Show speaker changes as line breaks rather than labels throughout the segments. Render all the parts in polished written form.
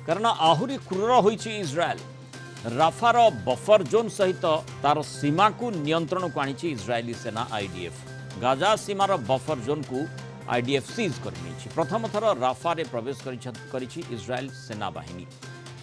कारण आहुरी क्रूर होइछि Israel. राफार buffer zone सहित तार सीमा को नियंत्रण को आनी इज्राएली सेना आईडीएफ। गाजा सीमार बफर जोन को आईडीएफ सीज कर प्रथम थर राफा प्रवेश करिछि इज्राएल सेना बाहिनी।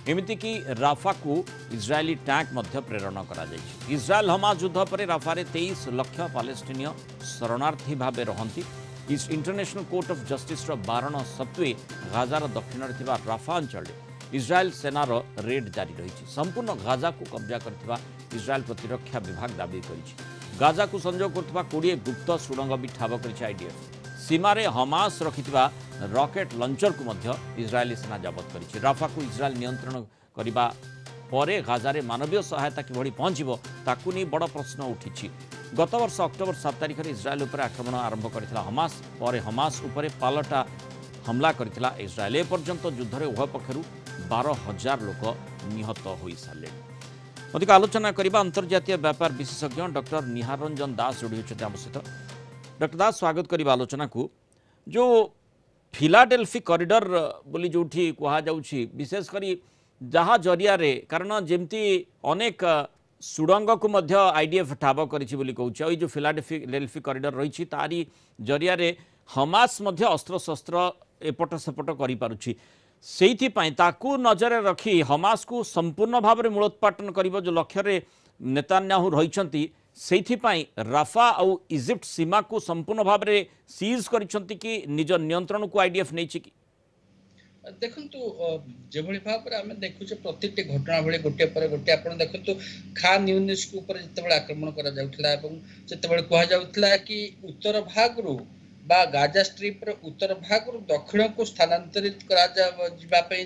एमिति कि राफा को इज्राएली टैंक मध्य प्रेरण करा जाइछि। इज्राएल हमास युद्ध पर राफा 23 लाख पालेस्टीनिय शरणार्थी भावे रहंती। इंटरनेशनल कोर्ट ऑफ जस्टिस बारण सत्वे गाजार दक्षिण राफा अंचल इज्राएल सेनार रेड जारी रही। संपूर्ण गाजा को कब्जा करथिबा इज्राएल प्रतिरक्षा विभाग दाबी करिछि। गाजा को संजोग करथिबा 20 गुप्त सुडंग भी ठाब करिछि आईडीएफ। सीमारे हमास रखिथिबा रॉकेट लॉन्चर को मध्य इज्राएली सेना जबत करिछि। राफा को इज्राएल नियंत्रण करिबा परे गाजारे मानवीय सहायता किभଳି पहुंचिबो ताकू नहीं बड़ प्रश्न उठिछि। गत वर्ष अक्टोबर 7 तारिख में इज्राएल उपर आक्रमण आरंभ करथिला हमास। परे हमास उपर पालटा हमला करथिला इज्राएल। ए पर्यंत युद्ध रे उभय पक्षरु 12,000 लोक निहत होई सारे। अधिक आलोचना करबा अंतर्जातीय व्यापार विशेषज्ञ डॉक्टर निहार रंजन दास जोड़ी होते आम सहित। डॉक्टर दास स्वागत करबा आलोचना को। जो फिलाडेल्फी कॉरिडोर बोली जोठी कहा जाउछि विशेष करी जहा जरिया रे कारण जेमती अनेक सुडंग को मध्य आईडीएफ ठाब करिछि बोली कहउछि। जो फिलाडेल्फी कॉरिडोर रही तारी जरिया रे हमास मध्य अस्त्र शस्त्र एपट सेपट करि पारुछि। सेइथिपाई ताकू नजर रखी हमास को संपूर्ण भाव में मूलोत्पाटन करिबो जो लक्ष्य रे नेतान्याहू रहिछंती। सेइथिपाई राफा और इजिप्ट सीमा को संपूर्ण भाव में सीज करिछंती कि निज नियंत्रण को आईडीएफ नै छि कि
देखंतु जेभଳି भाବରେ ଆମେ ଦେଖୁଛେ ପ୍ରତିଟି ଘଟଣା ଭଳି ଗୋଟିଏ ପରେ ଗୋଟିଏ ଆପଣ ଦେଖନ୍ତୁ ଖାନ୍ ୟୁନିସ୍ ଉପରେ ଯେତେବେଳେ ଆକ୍ରମଣ କରାଯାଉଥିଲା ଏବଂ ଯେତେବେଳେ କୁହାଯାଉଥିଲା କି ଉତ୍ତର ଭାଗରୁ बा गाजा स्ट्रिप उत्तर भाग दक्षिण को स्थानांतरित करा ପାଇଁ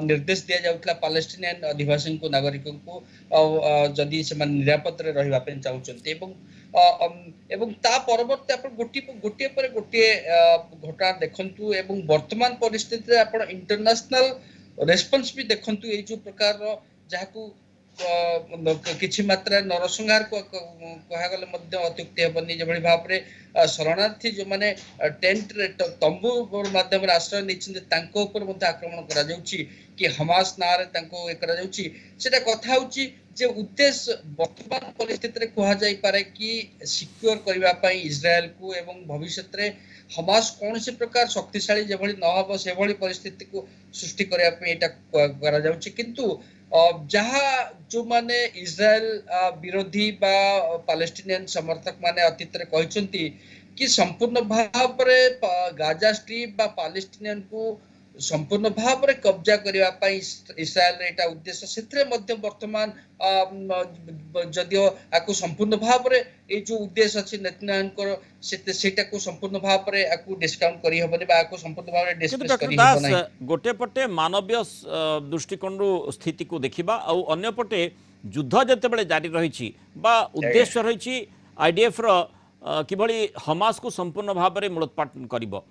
निर्देश दिया जाउतला पालेस्टीनियन अधिवासी को नागरिक को जदि से निरापद रहिबा ପାଇଁ चाहउचंती एवं ता परवर्ती आप गोटे पर गोटे घटना देखंतु एवं वर्तमान परिस्थिति रे आप इंटरनेशनल रेस्पॉन्स भी देखंतु ए जो प्रकार जहाकू किछि मात्रा नरसंहार को कहा गले मध्य अत्युक्ति हेबनी जेभଳି भाव रे शरणार्थी जो माने टेंट रे तंबू माध्यम आश्रय नहीं तांको ऊपर मध्य आक्रमण करा जाउची कि हमास ना रे तांको ए करा जाउची सेटा कथा होची जे उद्देश्य वर्तमान परिस्थिति रे कहा जाई पारे कि सिक्योर करबा पई इजराइल को एवं भविष्य रे हमास कौन से प्रकार शक्तिशाली जेभଳି न हबो सेभଳି परिस्थिति को सृष्टि करबा पई एटा करा जाउची किंतु जहाँ जो माने इजराइल विरोधी बा पालेस्टीनियन समर्थक माने अतीत रे कहचंती कि संपूर्ण भाव रे गाजा स्ट्रिप बा पालेस्टीनियन को संपूर्ण भाव रे कब्जा करबा पई इस्राएल रे एटा उद्देश्य सेथरे मध्य वर्तमान जदियो आकु संपूर्ण भाव रे ए जो उद्देश्य अछि नेतन्याहू को सेटा को संपूर्ण भाव रे आकु डिस्काउंट करी हबनी बा आकु संपूर्ण भाव रे डिस्कस करी हबनी।
गोटे पटे मानवीय दृष्टिकोण स्थिति को देखिबा और अन्य पटे युद्ध जते बेले जारी रही बा उद्देश्य रही आईडीएफ रो किभଳି हमास को संपूर्ण भाव में मूलोत्पाटन करिबो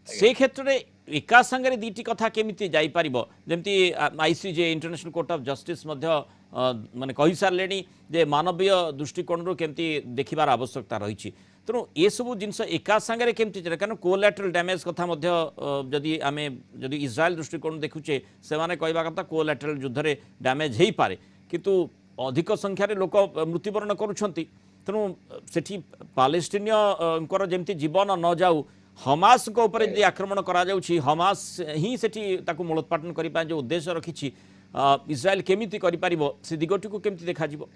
से क्षेत्र में एका संगे दीटी कथा केमिति जाई परिबो जेमती ICJ international court of justice मध्य माने कहि सारलेनी जे मानवीय दृष्टिकोण रो केमिति देखिबार आवश्यकता रही। तेणु ये सब जिनस एका संगे केमती चले कारण कोलैटरल डैमेज कथा मध्य जदि आमे जदि इज्राएल दृष्टिकोण देखुचे से माने कहबा कथा कोलैटरल युद्ध रे डैमेज हेई पारे किंतु अधिक संख्यार लोक मृत्युवरण करुछंती। तेणु सेठी पालेस्टीनियन जेमती जीवन न जाऊ हमास को ऊपर यदि आक्रमण करा जाउछि हमास ही सेठी ताकू मूलोत्पाटन करि पाए जो उद्देश्य रखिछि इज्राएल केमिति करि पारिबो से दिगटी को केमिति देखा जिवो।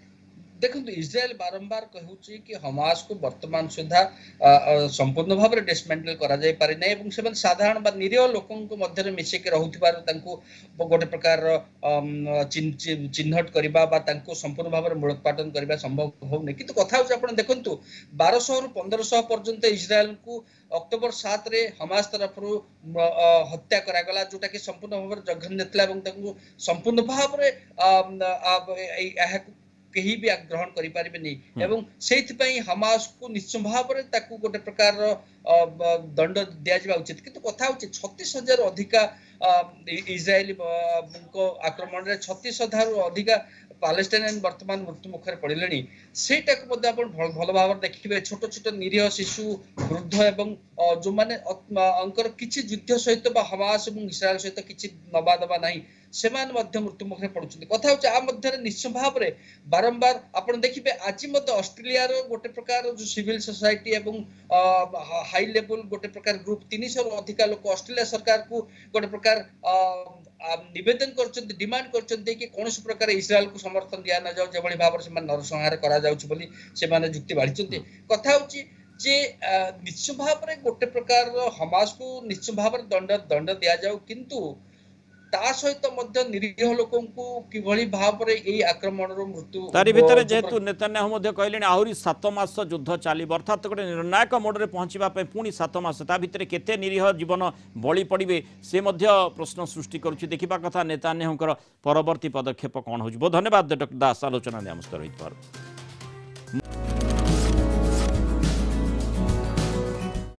देखंतु इजराइल बारंबार कहूची कि हमास को वर्तमान सुधा संपूर्ण भाव में डिसमेंटल करा जाय पारि नै एवं से साधारण बा निरीह लोकन को मध्य रे मिसे के रहुथिबार तांको गोटे प्रकार चिन्हट करबा बा तांको संपूर्ण भाव में मूलोत्पाटन करबा संभव हो नै किंतु कथा होची आपण देखंतु 1200 रु 1500 पर्यंत इजराइल को अक्टोबर 7 रे हमास तरफ रु हत्या करा गला जोटा कि संपूर्ण भाव में जघन्य थिला एवं तांको संपूर्ण भाव रे कहीं भी ग्रहण करि पारिबे नै एवं सेति पई हमास को निश्चय भाव रे ताकू गोटे प्रकार दंड दिया जाबा उचित किंतु कथा होची 36,000 अधिका इस्राएली आक्रमण रे 36,000 अधिका पालेस्टाइनियन वर्तमान मृत्यु मुखर पड़े से भल भाव देखिए छोट छोट निरीह शिशु वृद्ध एवं जो मैंने अंकर किसी युद्ध सहित हमास और इस्राएल सहित किसी नवा दबा ना से मृत्यु मुखर पड़ुं कथा हूँ निश्चय भाव में बारंबार आप देखिए आज ऑस्ट्रेलिया गोटे प्रकार जो सिविल सोसाइटी एवं हाई लेवल गोटे प्रकार ग्रुप 300 अधिका लोक ऑस्ट्रेलिया सरकार को गोटे प्रकार निवेदन कर डिमांड कर कौन प्रकार इस्राएल को समर्थन दिया न जाओ जो भाव से नरसंहार करा जुक्ति बाढ़ी कथा हूँ जे निश्चय भाव में गोटे प्रकार हमास को निश्चय भाव दंड दि जाऊ किंतु ता सहित मध्य निरीह लोकों को किभली भाव रे एई आक्रमण रो मृत्यु
तारी भितर जेतु नेतन्याहु मध्य कहले आहुरी 7 मास युद्ध चलिब अर्थात गोटे निर्णायक मोडरे पहुँचवा पुणी 7 मास ता भितर केते निरीह जीवन बलि पड़े से मध्य प्रश्न सृष्टि करुछि देखिबा कथा नेतन्याहुंकर परवर्ती पदक्षेप कौन हो। बहुत धन्यवाद डॉक्टर दास आलोचना आम सहित।